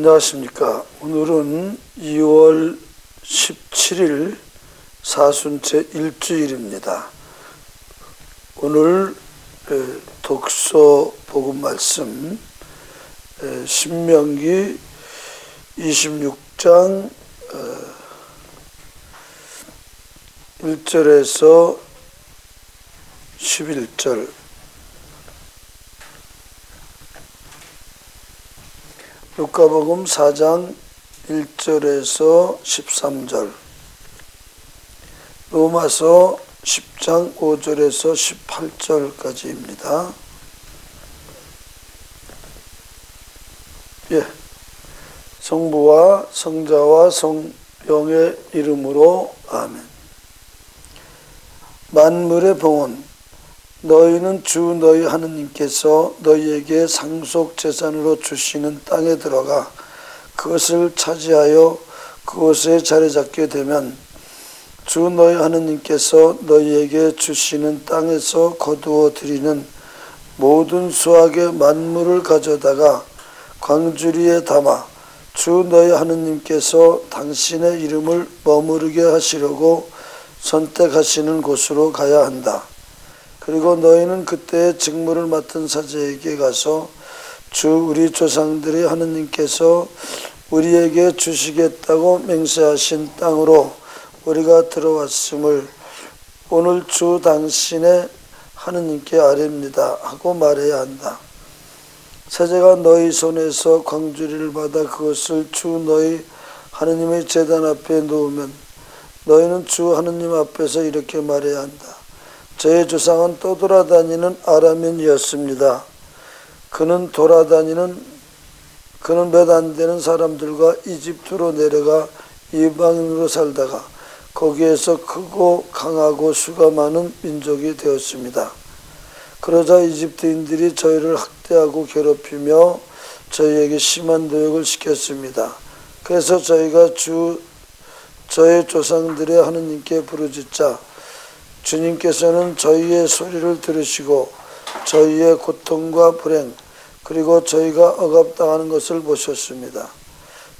안녕하십니까. 오늘은 2월 17일 사순째 일주일입니다. 오늘 독서 복음 말씀 신명기 26장 1절에서 11절, 루카복음 4장 1절에서 13절, 로마서 10장 5절에서 18절까지입니다. 성부와 성자와 성령의 이름으로 아멘. 만물의 봉헌, 너희는 주 너희 하느님께서 너희에게 상속 재산으로 주시는 땅에 들어가 그것을 차지하여 그곳에 자리 잡게 되면 주 너희 하느님께서 너희에게 주시는 땅에서 거두어 드리는 모든 수확의 만물을 가져다가 광주리에 담아 주 너희 하느님께서 당신의 이름을 머무르게 하시려고 선택하시는 곳으로 가야 한다. 그리고 너희는 그때의 직무를 맡은 사제에게 가서 주 우리 조상들의 하느님께서 우리에게 주시겠다고 맹세하신 땅으로 우리가 들어왔음을 오늘 주 당신의 하느님께 아뢰입니다 하고 말해야 한다. 사제가 너희 손에서 광주리를 받아 그것을 주 너희 하느님의 제단 앞에 놓으면 너희는 주 하느님 앞에서 이렇게 말해야 한다. 저의 조상은 떠돌아다니는 아람인이었습니다. 그는 몇 안 되는 사람들과 이집트로 내려가 이방인으로 살다가 거기에서 크고 강하고 수가 많은 민족이 되었습니다. 그러자 이집트인들이 저희를 학대하고 괴롭히며 저희에게 심한 노역을 시켰습니다. 그래서 저희가 저의 조상들의 하느님께 부르짖자 주님께서는 저희의 소리를 들으시고 저희의 고통과 불행 그리고 저희가 억압당하는 것을 보셨습니다.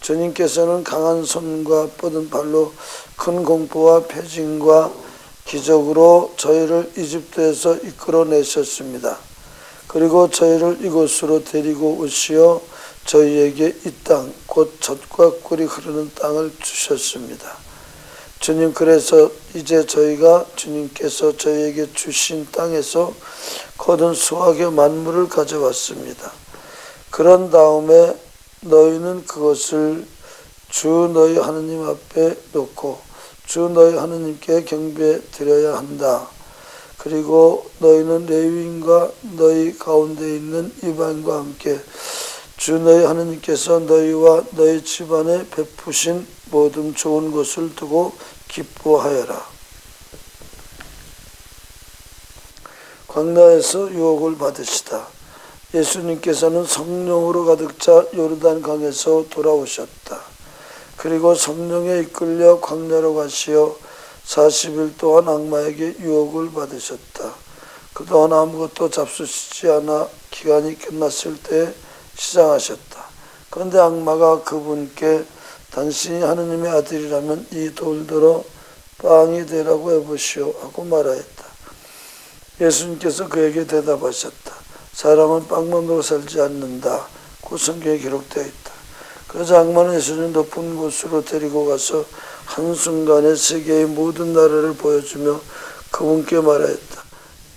주님께서는 강한 손과 뻗은 발로 큰 공포와 패진과 기적으로 저희를 이집트에서 이끌어내셨습니다. 그리고 저희를 이곳으로 데리고 오시어 저희에게 이 땅, 곧 젖과 꿀이 흐르는 땅을 주셨습니다. 주님, 그래서 이제 저희가 주님께서 저희에게 주신 땅에서 거둔 수확의 만물을 가져왔습니다. 그런 다음에 너희는 그것을 주 너희 하느님 앞에 놓고 주 너희 하느님께 경배 드려야 한다. 그리고 너희는 레위인과 너희 가운데 있는 이방인과 함께 주 너희 하느님께서 너희와 너희 집안에 베푸신 모든 좋은 것을 두고 기뻐하여라. 광야에서 유혹을 받으시다. 예수님께서는 성령으로 가득 차 요르단 강에서 돌아오셨다. 그리고 성령에 이끌려 광야로 가시어 40일 동안 악마에게 유혹을 받으셨다. 그동안 아무것도 잡수시지 않아 기간이 끝났을 때 시장하셨다. 그런데 악마가 그분께 당신이 하느님의 아들이라면 이 돌들어 빵이 되라고 해보시오 하고 말하였다. 예수님께서 그에게 대답하셨다. 사람은 빵만으로 살지 않는다. 그 성경에 기록되어 있다. 그래서 악마는 예수님 높은 곳으로 데리고 가서 한순간에 세계의 모든 나라를 보여주며 그분께 말하였다.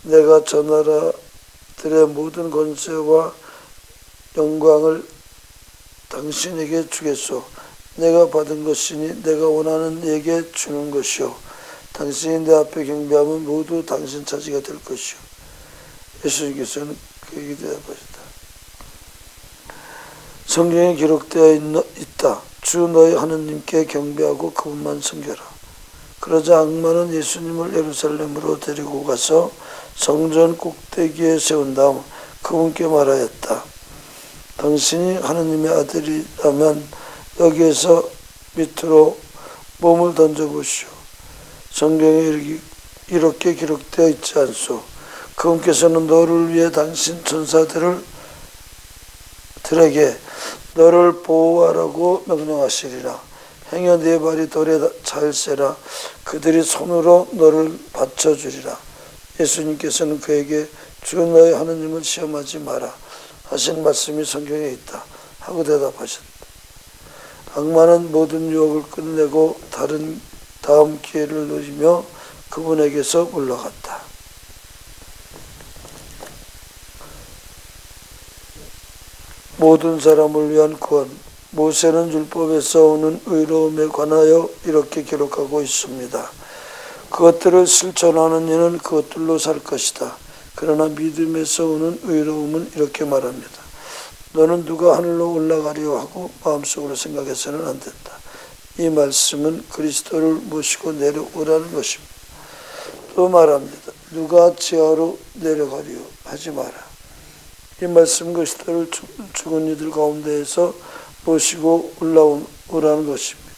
내가 저 나라들의 모든 권세와 영광을 당신에게 주겠소. 내가 받은 것이니 내가 원하는 이에게 주는 것이요. 당신이 내 앞에 경배하면 모두 당신 차지가 될 것이요. 예수님께서는 그에게 대답하셨다. 성경에 기록되어 있다. 주 너희 하느님께 경배하고 그분만 섬겨라. 그러자 악마는 예수님을 예루살렘으로 데리고 가서 성전 꼭대기에 세운 다음 그분께 말하였다. 당신이 하느님의 아들이라면 여기에서 밑으로 몸을 던져보시오. 성경에 이렇게 기록되어 있지 않소. 그분께서는 너를 위해 당신 천사들에게 너를 보호하라고 명령하시리라. 행여 네 발이 돌에 찰세라. 그들이 손으로 너를 받쳐주리라. 예수님께서는 그에게 주 너의 하느님을 시험하지 마라 하신 말씀이 성경에 있다 하고 대답하셨다. 악마는 모든 유혹을 끝내고 다음 기회를 누리며 그분에게서 물러갔다. 모든 사람을 위한 구원. 모세는 율법에서 오는 의로움에 관하여 이렇게 기록하고 있습니다. 그것들을 실천하는 이는 그것들로 살 것이다. 그러나 믿음에서 오는 의로움은 이렇게 말합니다. 너는 누가 하늘로 올라가려 하고 마음속으로 생각해서는 안 된다. 이 말씀은 그리스도를 모시고 내려오라는 것입니다. 또 말합니다. 누가 지하로 내려가려 하지 마라. 이 말씀은 그리스도를 죽은 이들 가운데에서 모시고 올라오라는 것입니다.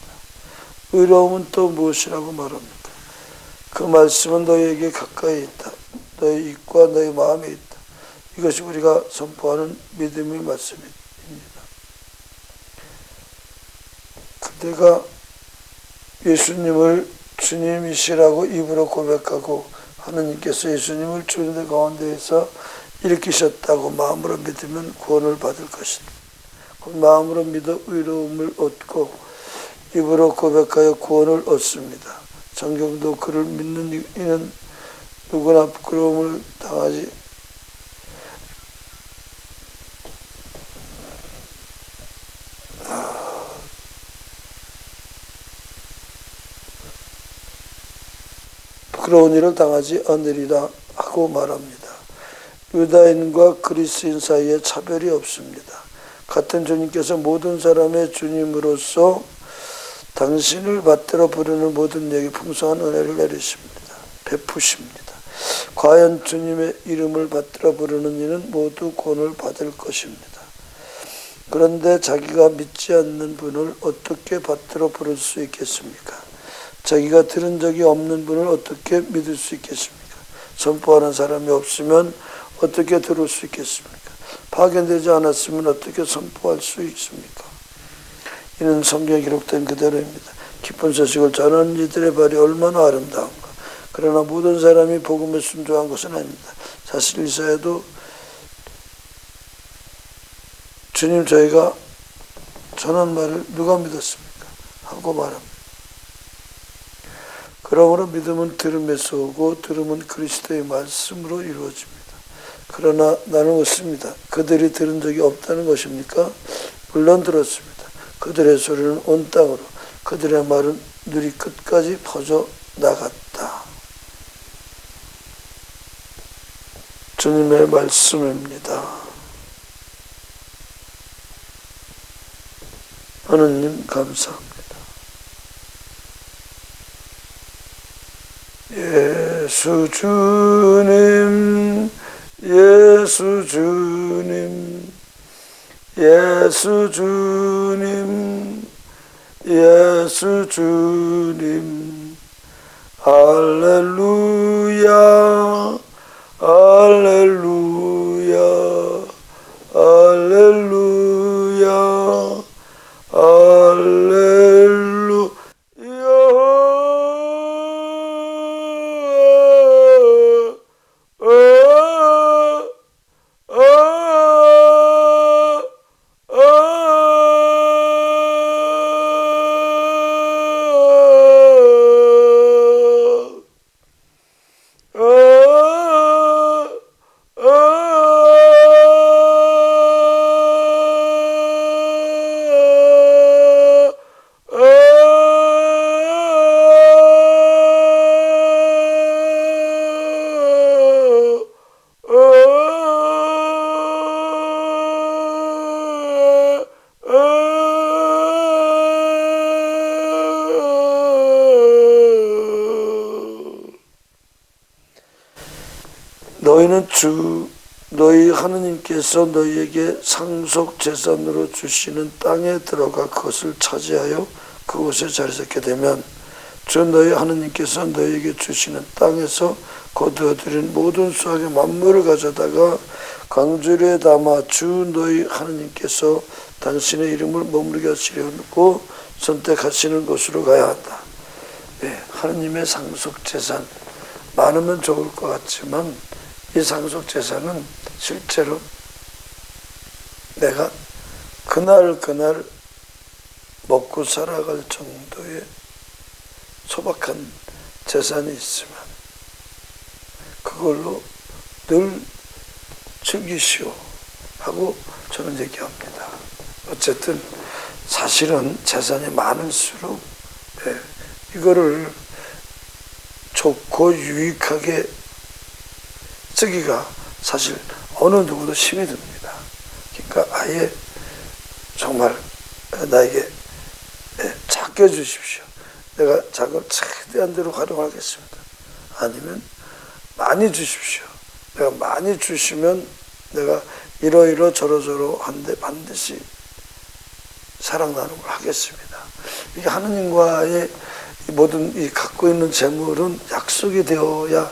의로움은 또 무엇이라고 말합니까? 그 말씀은 너희에게 가까이 있다. 너희 입과 너희 마음에 있다. 이것이 우리가 선포하는 믿음의 말씀입니다. 그대가 예수님을 주님이시라고 입으로 고백하고 하느님께서 예수님을 주님들 가운데에서 일으키셨다고 마음으로 믿으면 구원을 받을 것이다. 그 마음으로 믿어 의로움을 얻고 입으로 고백하여 구원을 얻습니다. 성경도 그를 믿는 이는 누구나 부끄러움을 당하지 부끄러운 일을 당하지 않으리라 하고 말합니다. 유다인과 그리스인 사이에 차별이 없습니다. 같은 주님께서 모든 사람의 주님으로서 당신을 받들어 부르는 모든 이에게 풍성한 은혜를 내리십니다. 베푸십니다. 과연 주님의 이름을 받들어 부르는 이는 모두 구원을 받을 것입니다. 그런데 자기가 믿지 않는 분을 어떻게 받들어 부를 수 있겠습니까? 자기가 들은 적이 없는 분을 어떻게 믿을 수 있겠습니까? 선포하는 사람이 없으면 어떻게 들을 수 있겠습니까? 파견되지 않았으면 어떻게 선포할 수 있습니까? 이는 성경에 기록된 그대로입니다. 기쁜 소식을 전하는 이들의 발이 얼마나 아름다운가. 그러나 모든 사람이 복음에 순종한 것은 아닙니다. 사실 이사야도 주님 저희가 전한 말을 누가 믿었습니까? 하고 말합니다. 그러므로 믿음은 들음에서 오고 들음은 그리스도의 말씀으로 이루어집니다. 그러나 나는 묻습니다. 그들이 들은 적이 없다는 것입니까? 물론 들었습니다. 그들의 소리는 온 땅으로, 그들의 말은 누리 끝까지 퍼져 나갔다. 주님의 말씀입니다. 하느님 감사합니다. 예수 주님, 예수 주님, 예수 주님, 예수 주님, 할렐루야, 할렐루야, 할렐루야, 할렐루야. 너희는 너희 하느님께서 너희에게 상속 재산으로 주시는 땅에 들어가 그것을 차지하여 그곳에 자리 잡게 되면 저 너희 하느님께서 너희에게 주시는 땅에서 거두어들인 모든 수확의 만물을 가져다가 강주리에 담아 주 너희 하느님께서 당신의 이름을 머무르게 하시려고 선택하시는 곳으로 가야 한다. 네, 하느님의 상속재산 많으면 좋을 것 같지만 이 상속재산은 실제로 내가 그날 먹고 살아갈 정도의 소박한 재산이 있으면 그걸로 늘 즐기시오 하고 저는 얘기합니다. 어쨌든 사실은 재산이 많을수록 이거를 좋고 유익하게 쓰기가 사실 어느 누구도 힘이 듭니다. 그러니까 아예 정말 나에게 작게 주십시오. 내가 자금을 최대한 대로 활용하겠습니다. 아니면 많이 주십시오. 내가 많이 주시면 내가 이러이러 저러저러 한데 반드시 사랑 나눔을 하겠습니다. 이게 하느님과의 모든 이 갖고 있는 재물은 약속이 되어야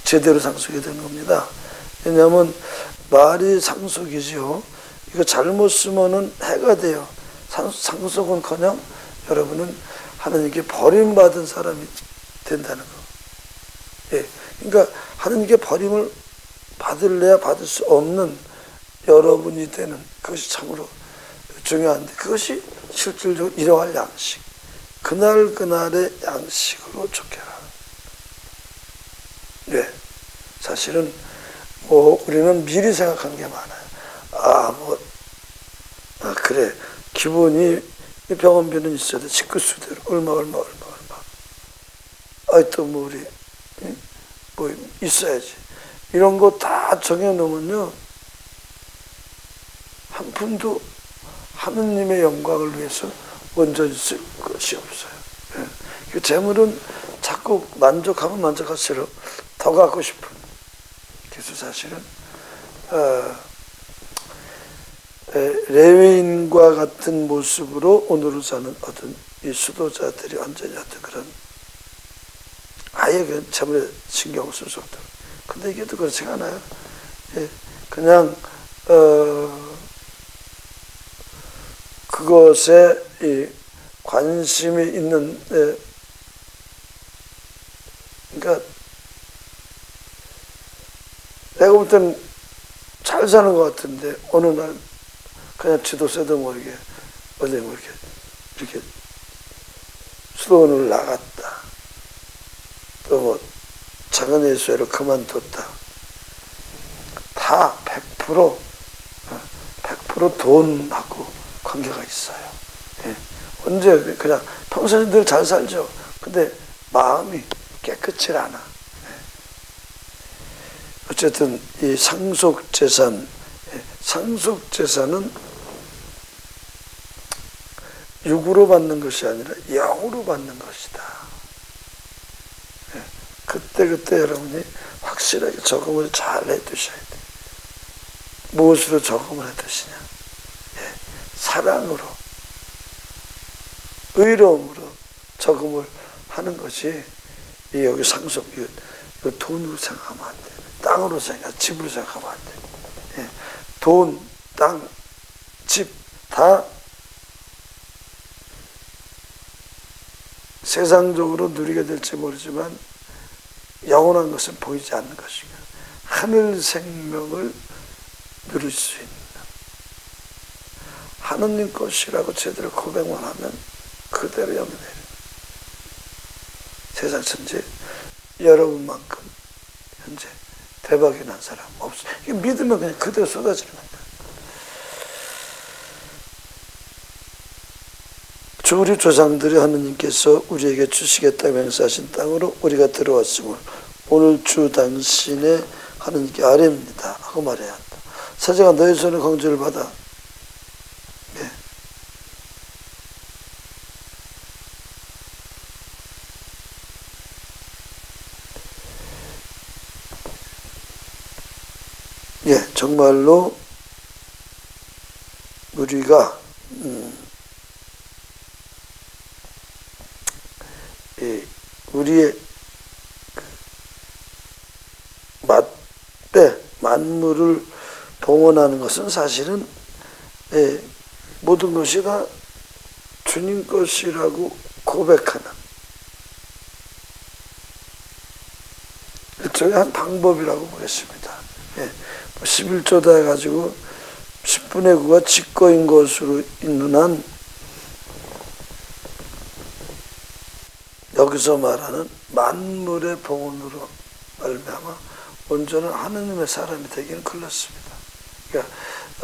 제대로 상속이 되는 겁니다. 왜냐하면 말이 상속이지요. 이거 잘못 쓰면은 해가 돼요. 상속은커녕 여러분은 하느님께 버림받은 사람이 된다는 거. 예, 그러니까 하느님께 버림을 받을래야 받을 수 없는 여러분이 되는 그것이 참으로 중요한데 그것이 실질적으로 일용할 양식. 그날의 양식으로 쫓겨라. 네, 사실은 우리는 미리 생각하는 게 많아요. 그래 기본이 병원비는 있어야 돼. 직구수대로 얼마 또 우리 있어야지. 이런 거 다 정해놓으면요 한 푼도 하느님의 영광을 위해서 온전히 쓸 것이 없어요. 그 재물은 자꾸 만족하면 만족할수록 더 갖고 싶은. 그래서 사실은 레위인과 같은 모습으로 오늘을 사는 어떤 이 수도자들이 완전히 어떤 그런 아예 그 재물에 신경을 쓸 수 없다. 근데 이게 또 그렇지가 않아요. 그냥 그것에 이 관심이 있는 그러니까 내가 볼 때는 잘 사는 것 같은데 어느 날 그냥 지도세도 모르게 어디 이렇게 수도원을 나갔다. 또 작은 예수회를 그만뒀다. 다 100% 돈하고 관계가 있어요. 언제 그냥 평소에 늘 잘 살죠. 근데 마음이 깨끗치 않아. 어쨌든 이 상속재산은 육으로 받는 것이 아니라 영으로 받는 것이다. 그때 여러분이 확실하게 적응을 잘 해두셔야 돼요. 무엇으로 적응을 해두시냐? 사랑으로, 의로움으로 적응을 하는 것이 여기 상속, 돈으로 생각하면 안 돼요. 땅으로 집으로 생각하면 안 돼요. 돈, 땅, 집 다 세상적으로 누리게 될지 모르지만 영원한 것은 보이지 않는 것이며 하늘 생명을 누릴 수 있는 하느님 것이라고 제대로 고백만 하면 그대로 영이 내려. 세상 천지 여러분만큼 현재 대박이 난 사람 없어요. 믿으면 그냥 그대로 쏟아지는 겁니다. 우리 조상들이 하느님께서 우리에게 주시겠다고 맹세하신 땅으로 우리가 들어왔음을 오늘 주 당신의 하느님께 아뢰입니다 하고 말해야 한다. 사제가 너의 손에 강조를 받아 정말로 우리가 우리의 만물을 봉헌하는 것은 사실은 모든 것이 다 주님 것이라고 고백하는 일종의 한 방법이라고 보겠습니다. 11조다 해가지고 10분의 9가 직거인 것으로 있는 한 여기서 말하는 만물의 봉헌으로 말미암아 온전한 하느님의 사람이 되기는 그렇습니다. 그러니까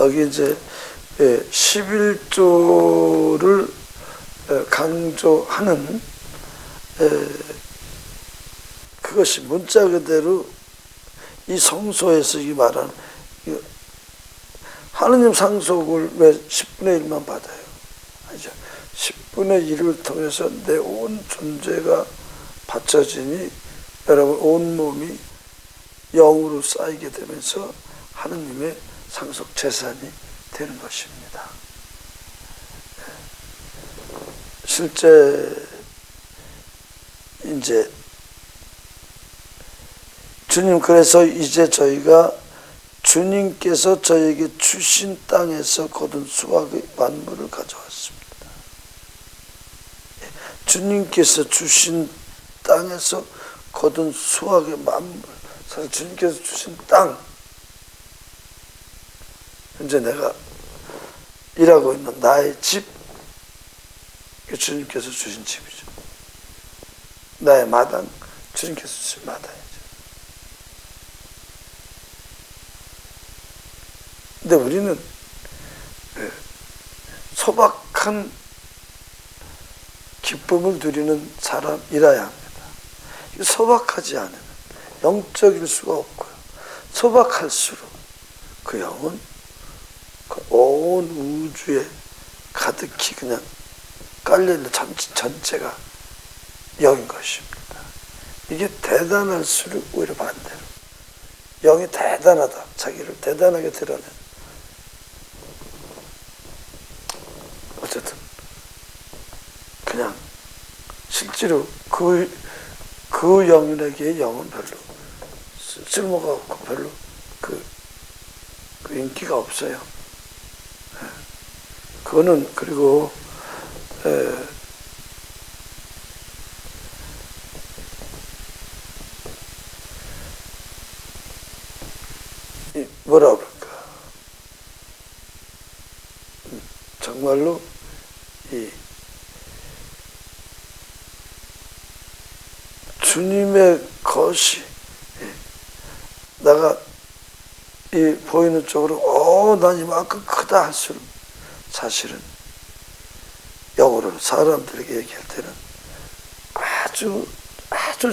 여기 이제 11조를 강조하는 그것이 문자 그대로 이 성소에서 이 말하는 하느님 상속을 왜 10분의 1만 받아요? 아니죠. 10분의 1을 통해서 내 온 존재가 바쳐지니 여러분 온 몸이 영으로 쌓이게 되면서 하느님의 상속 재산이 되는 것입니다. 실제 이제 주님 그래서 이제 저희가 주님께서 저에게 주신 땅에서 거둔 수확의 만물을 가져왔습니다. 주님께서 주신 땅에서 거둔 수확의 만물, 사실 주님께서 주신 땅, 현재 내가 일하고 있는 나의 집, 주님께서 주신 집이죠. 나의 마당, 주님께서 주신 마당이죠. 근데 우리는 소박한 기쁨을 누리는 사람이라야 합니다. 소박하지 않으면 영적일 수가 없고요. 소박할수록 그 영은 그 온 우주에 가득히 그냥 깔려있는 전체가 영인 것입니다. 이게 대단할수록 오히려 반대로 영이 대단하다, 자기를 대단하게 드러내는, 어쨌든 그냥 실제로 그 영인에게 영은 별로 쓸모가 없고 별로 그 인기가 없어요. 그거는 그리고 뭐라 그럴까, 정말로 이 주님의 것이 내가 이 보이는 쪽으로 난 이만큼 크다 할수록 사실은 영어로 사람들에게 얘기할 때는 아주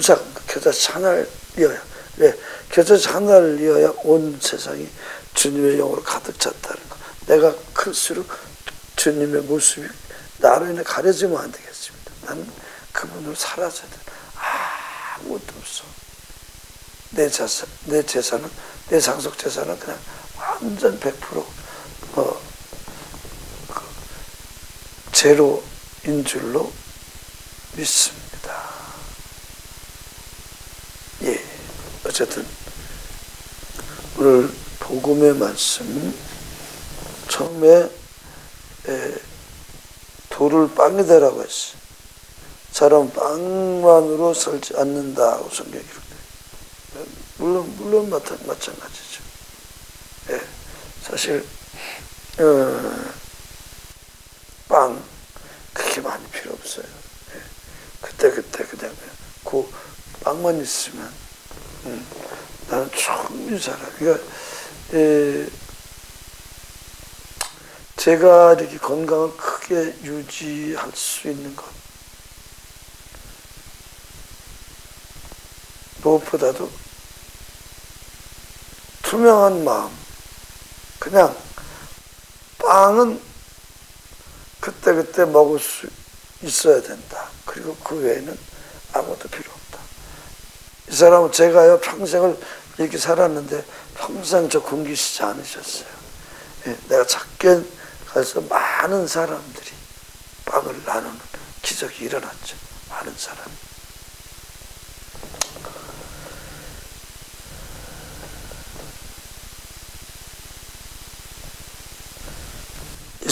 작은 겨자씨 하나를 이어야, 왜? 겨자씨 하나를 이어야 온 세상이 주님의 영으로 가득 찼다는 거. 내가 클수록 주님의 모습이 나로 인해 가려지면 안 되겠습니다. 나는 그분으로 사라져야 돼. 아무것도 없어. 내 재산은, 내 상속 재산은 그냥 완전 100% 제로인 줄로 믿습니다. 어쨌든 오늘 복음의 말씀 처음에 돌을 빵이 되라고 했어요. 사람은 빵만으로 살지 않는다고 성경이 기록돼요. 물론 마찬가지죠. 사실 빵 그렇게 많이 필요 없어요. 그때 그냥 그 빵만 있으면 나는 충분히 살아요. 그러니까 제가 이렇게 건강을 크게 유지할 수 있는 것, 무엇보다도 투명한 마음. 그냥 빵은 그때 먹을 수 있어야 된다. 그리고 그 외에는 아무것도 필요 없다. 이 사람은 제가요 평생을 이렇게 살았는데 평생 저 굶기시지 않으셨어요. 내가 작게 가서 많은 사람들이 빵을 나누는 기적이 일어났죠. 많은 사람이.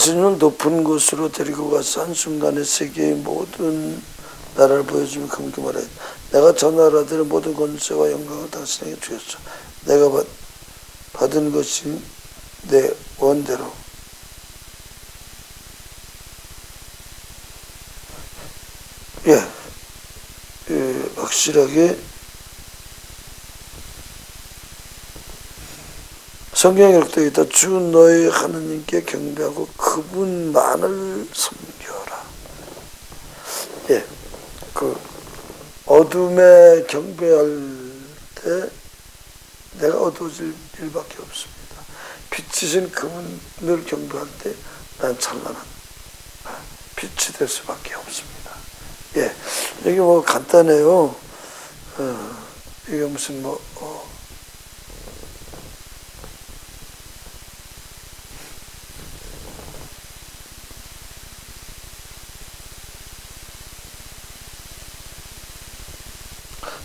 예수님을 높은 곳으로 데리고 가서 한순간에 세계의 모든 나라를 보여주며 그분께 말해, 내가 저 나라들의 모든 권세와 영광을 당신에게 주었어. 내가 받은 것이 내 원대로 확실하게 성경에 기록되어 있다. 주 너희 하느님께 경배하고 그분만을 섬겨라. 그 어둠에 경배할 때 내가 어두워질 일밖에 없습니다. 빛이신 그분을 경배할 때 난 찬란한 빛이 될 수밖에 없습니다. 이게 뭐 간단해요. 이게 무슨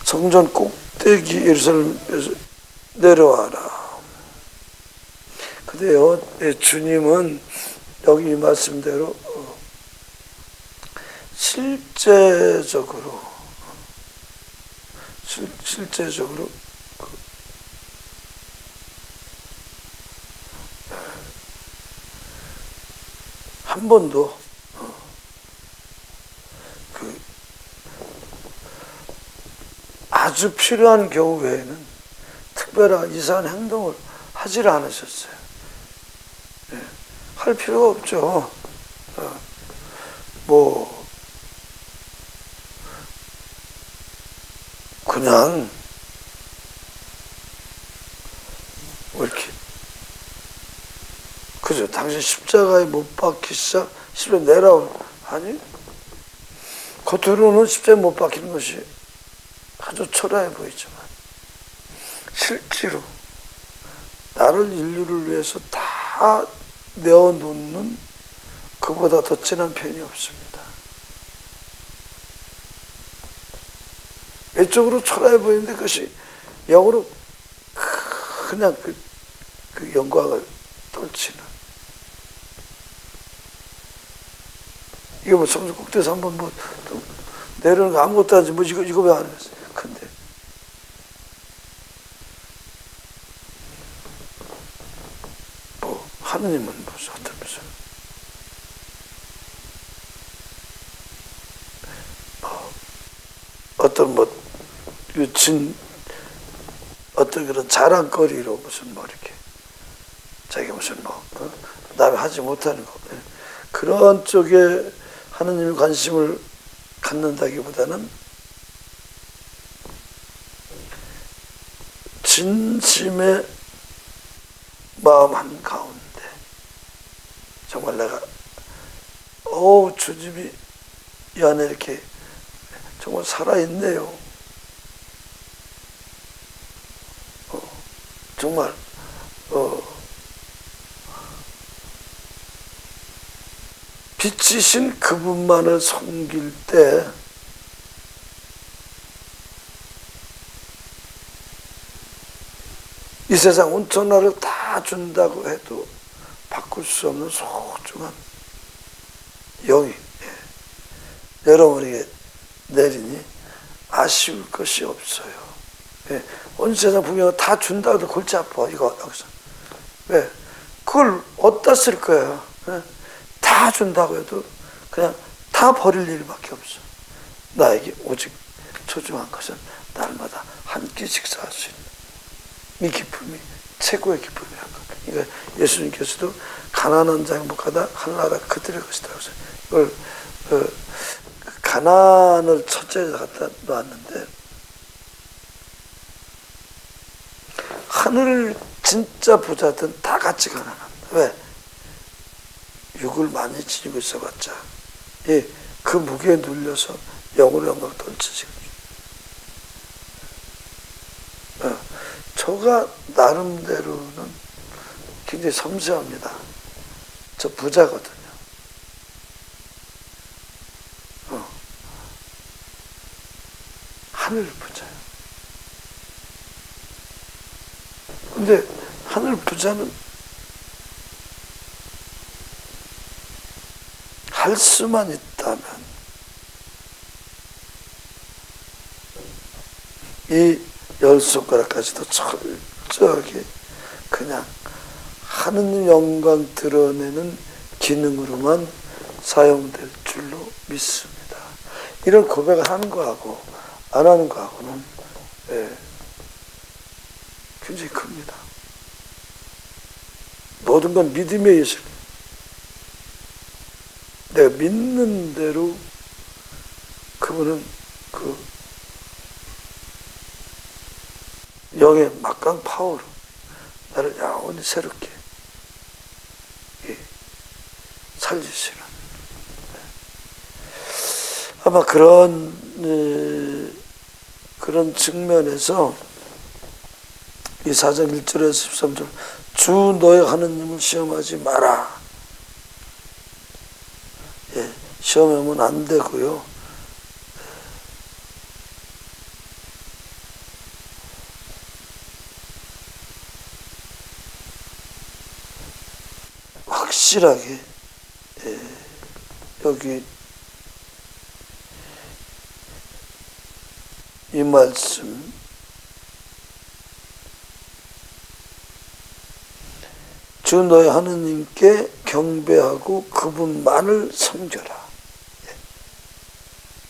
성전 꼭대기 예루살렘에서 내려와라. 근데요, 주님은 여기 이 말씀대로 실제적으로 한 번도 아주 필요한 경우 외에는 특별한 이상한 행동을 하질 않으셨어요. 할 필요가 없죠. 그냥 이렇게 그죠? 당신 십자가에 못 박히시자 십자가에 내려온 아니 겉으로는 십자가에 못 박히는 것이 아주 초라해 보이지만 실제로 나를 인류를 위해서 다 내어놓는 그보다 더 진한 편이 없습니다. 외적으로 초라해 보이는데 그것이 영으로 그냥 그 영광을 떨치는. 이게 뭐 성전 꼭대기에서 한번 내려오는 거 아무것도 하지 이거 왜 안 했어요? 근데 하느님은 무슨 어떤 어떤 그런 자랑거리로 무슨 이렇게 자기가 무슨 남이 하지 못하는 거 그런 쪽에 하느님이 관심을 갖는다기보다는 진심의 마음 한가운데 정말 내가 주님이 이 안에 이렇게 정말 살아있네요. 정말 빛이신 그분만을 섬길 때 이 세상 온천하를 다 준다고 해도 바꿀 수 없는 소중한 영이 여러분에게 내리니 아쉬울 것이 없어요. 온 세상 풍경을 다 준다고 해도 골치 아파. 이거 여기서 왜? 그걸 어디다 쓸 거야? 다 준다고 해도 그냥 다 버릴 일밖에 없어. 나에게 오직 소중한 것은 날마다 한 끼 식사할 수 있는 이 기쁨이 최고의 기쁨이라는 것. 그러니까 예수님께서도 가난한 자 행복하다 하늘나라 그들의 것이다. 그래서 이걸 가난을 첫째에 갖다 놓았는데 하늘 진짜 부자든 다 같이 가난합니다. 왜? 육을 많이 지니고 있어봤자 그 무게에 눌려서 영으로 영광 던지지. 저가 나름대로는 굉장히 섬세합니다. 저 부자거든요. 하늘 부자예요. 근데 하늘 부자는 할 수만 있다면 이 10손가락까지도 철저하게 그냥 하느님 영광 드러내는 기능으로만 사용될 줄로 믿습니다. 이런 고백을 하는 거하고 안 하는 거하고는 굉장히 큽니다. 모든 건 믿음의 예술. 내가 믿는 대로 그분은 그 영의 막강 파워로 나를 영원히 새롭게 살리시는, 아마 그런 측면에서 이 4장 1절에서 13절 주 너의 하느님을 시험하지 마라. 시험하면 안 되고요. 확실하게 여기 이 말씀 주 너의 하느님께 경배하고 그분만을 섬겨라.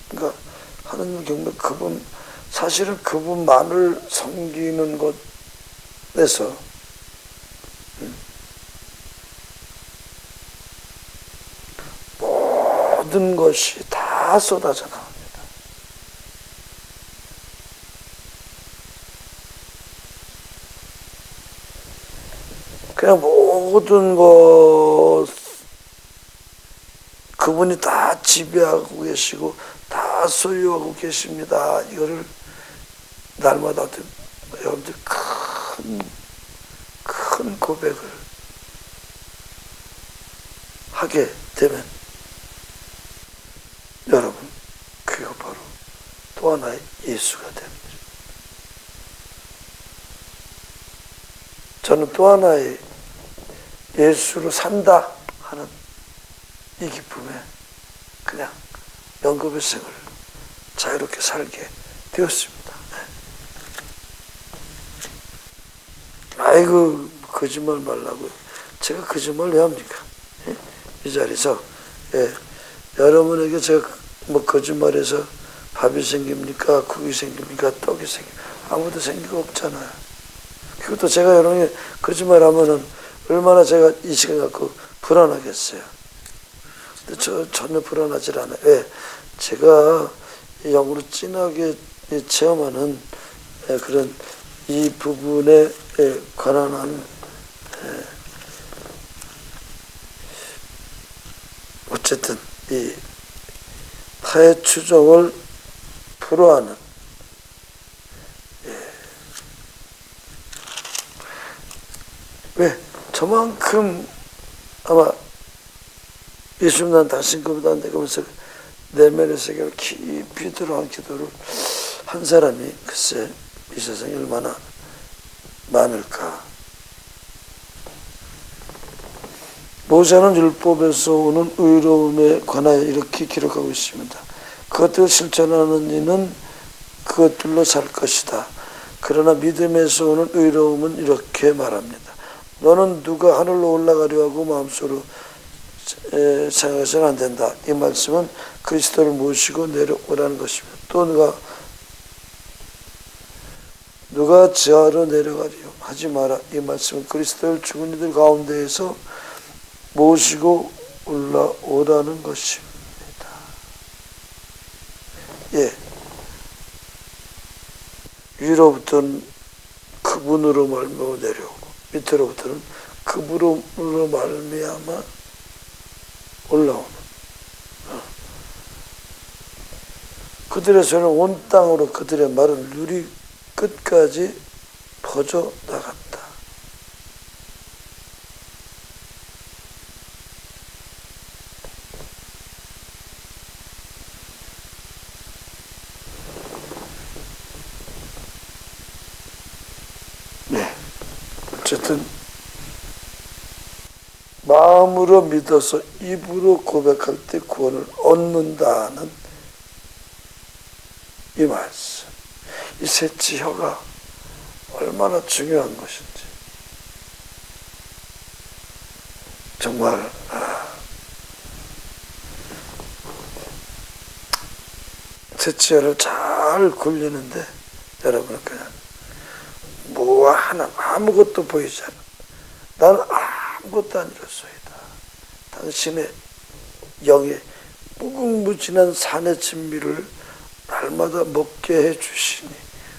그러니까 하느님 경배, 그분, 사실은 그분만을 섬기는 것에서 모든 것이 다 쏟아져 나옵니다. 그냥 모든 것 그분이 다 지배하고 계시고 다 소유하고 계십니다. 이거를 날마다 여러분들 큰 고백을 하게 되면 여러분, 그거 바로 또 하나의 예수가 됩니다. 저는 또 하나의 예수로 산다 하는 이 기쁨에 그냥 영겁의 생을 자유롭게 살게 되었습니다. 아이고, 거짓말 말라고. 제가 거짓말 왜 합니까? 이 자리에서 여러분에게 제가 뭐 거짓말해서 밥이 생깁니까? 국이 생깁니까? 떡이 생깁니까? 아무도 생기가 없잖아요. 그것도 제가 여러분이 거짓말하면은 얼마나 제가 이 시간 갖고 불안하겠어요. 근데 저 전혀 불안하지 않아요. 왜? 제가 영으로 진하게 체험하는 그런 이 부분에 관한 한 어쨌든 이 타의 추종을 불허하는 왜? 저만큼 아마 예수님 난 당신급보다 안 되고 하면서 내면의 세계를 깊이 들어간 기도를 한 사람이 글쎄 이 세상에 얼마나 많을까. 모세는 율법에서 오는 의로움에 관하여 이렇게 기록하고 있습니다. 그것들을 실천하는 이는 그것들로 살 것이다. 그러나 믿음에서 오는 의로움은 이렇게 말합니다. 너는 누가 하늘로 올라가려 하고 마음속으로 생각해서는 안 된다. 이 말씀은 그리스도를 모시고 내려오라는 것입니다. 또 누가 지하로 내려가리요 하지 마라. 이 말씀은 그리스도를 죽은 이들 가운데에서 모시고 올라오라는 것입니다. 위로부터는 그분으로 말미암아 내려오고 밑으로부터는 그분으로 말미암아 올라오는. 그들의 손은 온 땅으로 그들의 말은 누리 끝까지 퍼져 나갔다. 어쨌든 마음으로 믿어서 입으로 고백할 때 구원을 얻는다는 이 말씀. 이 셋째 혀가 얼마나 중요한 것인지 정말 셋째 혀를 잘 굴리는데 여러분은 그냥 뭐 하나 아무것도 보이지 않아. 나는 아무것도 아니로소이다. 당신의 영의 무궁무진한 산의 진미를 날마다 먹게 해주시니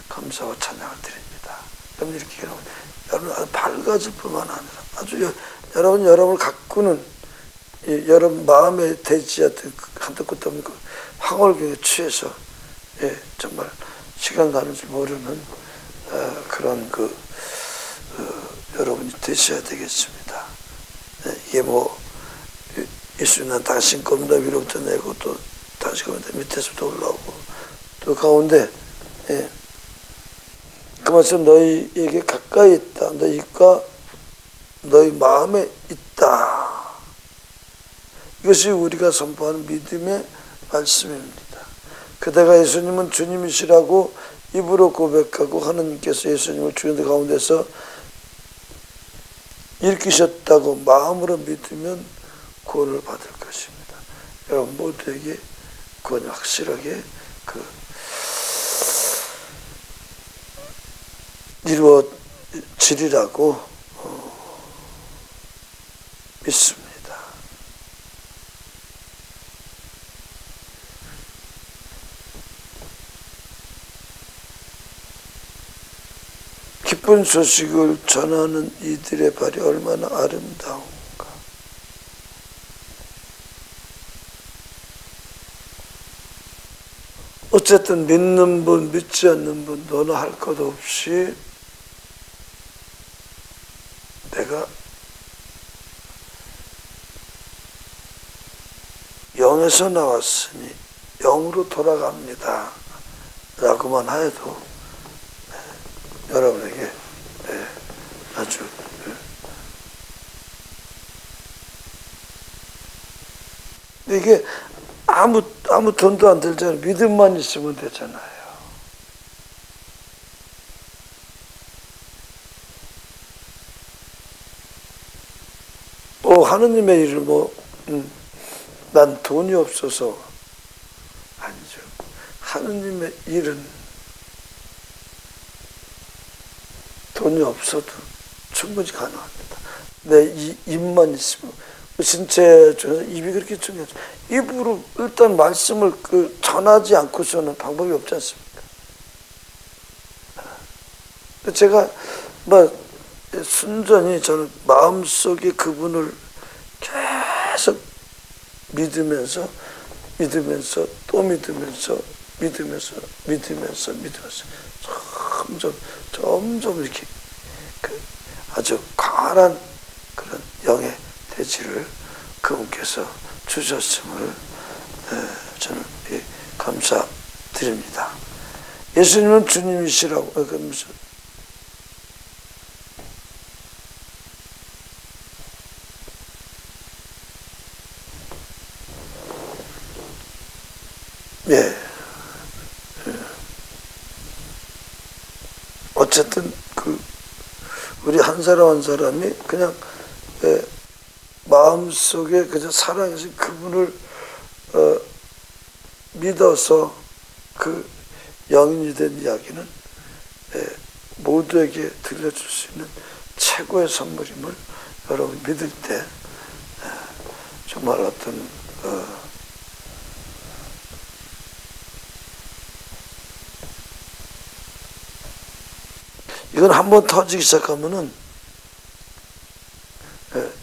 감사와 찬양을 드립니다. 여러분 이렇게 여러분 아주 밝아질 뿐만 아니라 아주 여러분을 가꾸는 여러분 마음에 대지하던 한도 끝도 없는 그 황홀경에 취해서 정말 시간 가는 줄 모르는 그런 여러분이 되셔야 되겠습니다. 이게 뭐 예수는 당신 겁니다 위로부터 내고 또 당신 겁니다 밑에서부터 올라오고 또 가운데 그 말씀 너희에게 가까이 있다. 너희가 너희 마음에 있다. 이것이 우리가 선포하는 믿음의 말씀입니다. 그대가 예수님은 주님이시라고 입으로 고백하고 하느님께서 예수님을 주님들 가운데서 일으키셨다고 마음으로 믿으면 구원을 받을 것입니다. 여러분 모두에게 구원이 확실하게 이루어지리라고 믿습니다. 기쁜 소식을 전하는 이들의 발이 얼마나 아름다운가. 어쨌든 믿는 분, 믿지 않는 분, 너는 할 것 없이 내가 영에서 나왔으니 영으로 돌아갑니다. 라고만 해도 여러분에게 아주 이게 아무 돈도 안 들잖아요. 믿음만 있으면 되잖아요. 하느님의 일을 난 돈이 없어서 아니죠. 하느님의 일은 돈이 없어도 충분히 가능합니다. 내 이 입만 있으면 신체 중에서 입이 그렇게 중요하죠. 입으로 일단 말씀을 전하지 않고서는 방법이 없지 않습니까? 제가 순전히 저는 마음속에 그분을 계속 믿으면서 또 믿으면서 점점 이렇게 아주 강한 그런 영의 대지를 그분께서 주셨음을 저는 감사드립니다. 예수님은 주님이시라고 그러면서 어쨌든 우리 한 사람 한 사람이 그냥 마음속에 그저 사랑해서 그분을 믿어서 그 영인이 된 이야기는 모두에게 들려줄 수 있는 최고의 선물임을 여러분 믿을 때 정말 어떤 이건 한번 터지기 시작하면은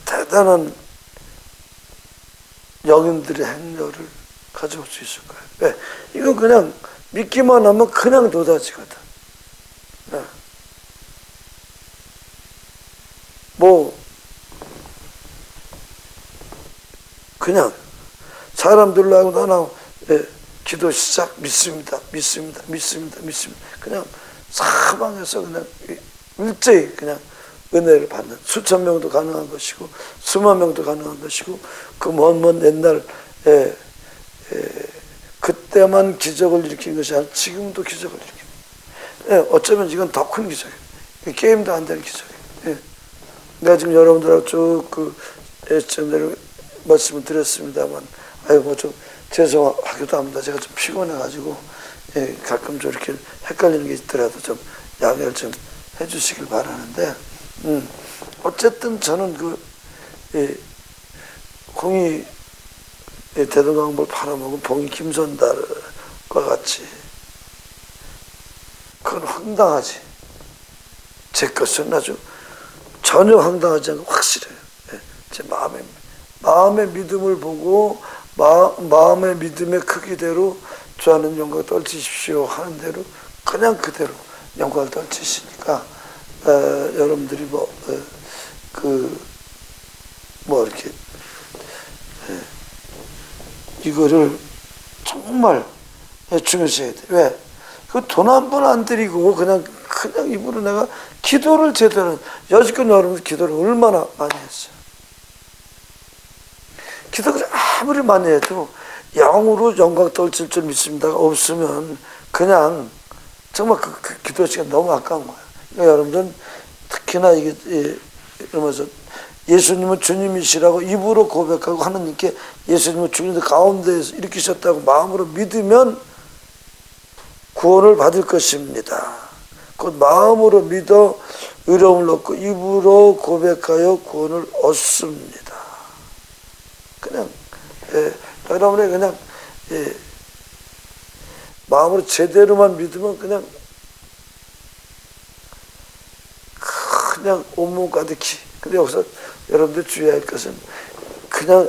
대단한 영인들의 행렬을 가져올 수 있을 거예요. 왜? 이건 그냥 믿기만 하면 그냥 도다지거든. 그냥 사람들로 하고 나나 기도 시작 믿습니다. 그냥 사방에서 그냥 일제히 그냥 은혜를 받는, 수천 명도 가능한 것이고 수만 명도 가능한 것이고, 그 먼 옛날 그때만 기적을 일으킨 것이 아니라 지금도 기적을 일으킵니다. 어쩌면 이건 더 큰 기적이에요. 게임도 안 되는 기적이에요. 내가 지금 여러분들하고 쭉 지금 말씀을 드렸습니다만, 뭐 좀 죄송하기도 합니다. 제가 좀 피곤해가지고 가끔 좀 이렇게 헷갈리는 게 있더라도 좀 양해를 좀 해주시길 바라는데, 어쨌든 저는 공이 대동강물 팔아먹은 봉이 김선달과 같이, 그건 황당하지. 제 것은 아주 전혀 황당하지 않고 확실해요. 제 마음의 믿음을 보고 마음의 믿음의 크기대로 주하는 영광을 떨치십시오 하는 대로 그냥 그대로 영광을 떨치시니까, 여러분들이 이렇게 이거를 정말 중요시해야 돼. 왜? 그 돈 한 번 안 들이고 그냥 입으로 내가 기도를 제대로, 여지껏 여러분들 기도를 얼마나 많이 했어요. 기도를 아무리 많이 해도 영으로 영광 떨칠 줄 믿습니다가 없으면 그냥 정말 그 기도 시간 너무 아까운 거예요. 그러니까 여러분들은 특히나 이러면서 예수님은 주님이시라고 입으로 고백하고 하나님께 예수님은 주님 가운데에서 일으키셨다고 마음으로 믿으면 구원을 받을 것입니다. 곧 마음으로 믿어 의로움을 얻고 입으로 고백하여 구원을 얻습니다. 그냥 여러분이 그냥 마음으로 제대로만 믿으면 그냥 온몸 가득히. 근데 여기서 여러분들 주의할 것은 그냥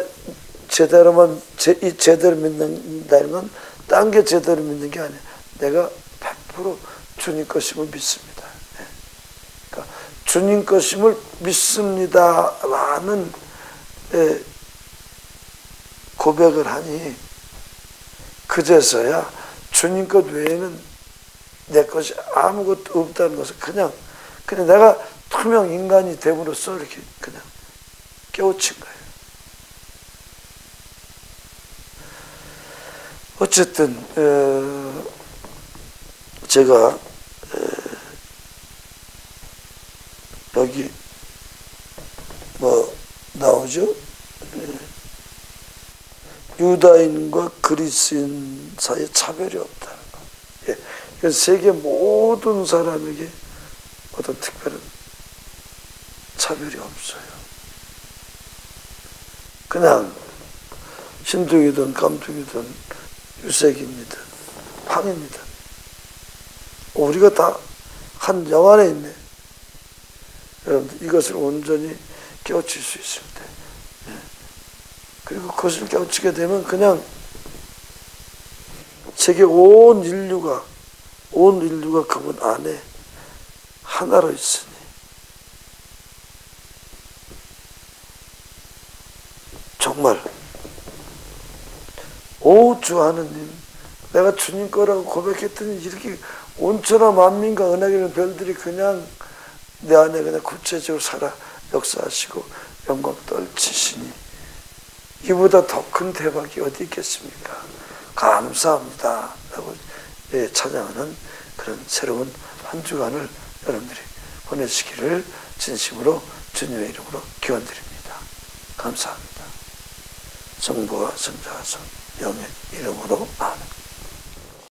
제대로만 제대로 믿는다는 건 딴 게 제대로 믿는 게 아니에요. 내가 100% 주님 것임을 믿습니다. 그러니까 주님 것임을 믿습니다라는 고백을 하니 그제서야 주님 것 외에는 내 것이 아무것도 없다는 것을 그냥 내가 투명 인간이 됨으로써 이렇게 그냥 깨우친 거예요. 어쨌든 제가 여기 나오죠? 유다인과 그리스인 사이에 차별이 없다는 거. 그래서 세계 모든 사람에게 어떤 특별한 차별이 없어요. 그냥 신둥이든 감둥이든 유색입니다. 황입니다. 우리가 다 한 영 안에 있네. 여러분들 이것을 온전히 깨우칠 수 있습니다. 그리고 그것을 깨우치게 되면 그냥 세계 온 인류가 그분 안에 하나로 있으니 정말 오 주 하느님, 내가 주님 거라고 고백했더니 이렇게 온천하 만민과 은하계의 별들이 그냥 내 안에 그냥 구체적으로 살아 역사하시고 영광 떨치시니 이보다 더 큰 대박이 어디 있겠습니까? 감사합니다 라고 찬양하는 그런 새로운 한 주간을 여러분들이 보내시기를 진심으로 주님의 이름으로 기원드립니다. 감사합니다. 성부와 성자와 성령의 이름으로 아멘.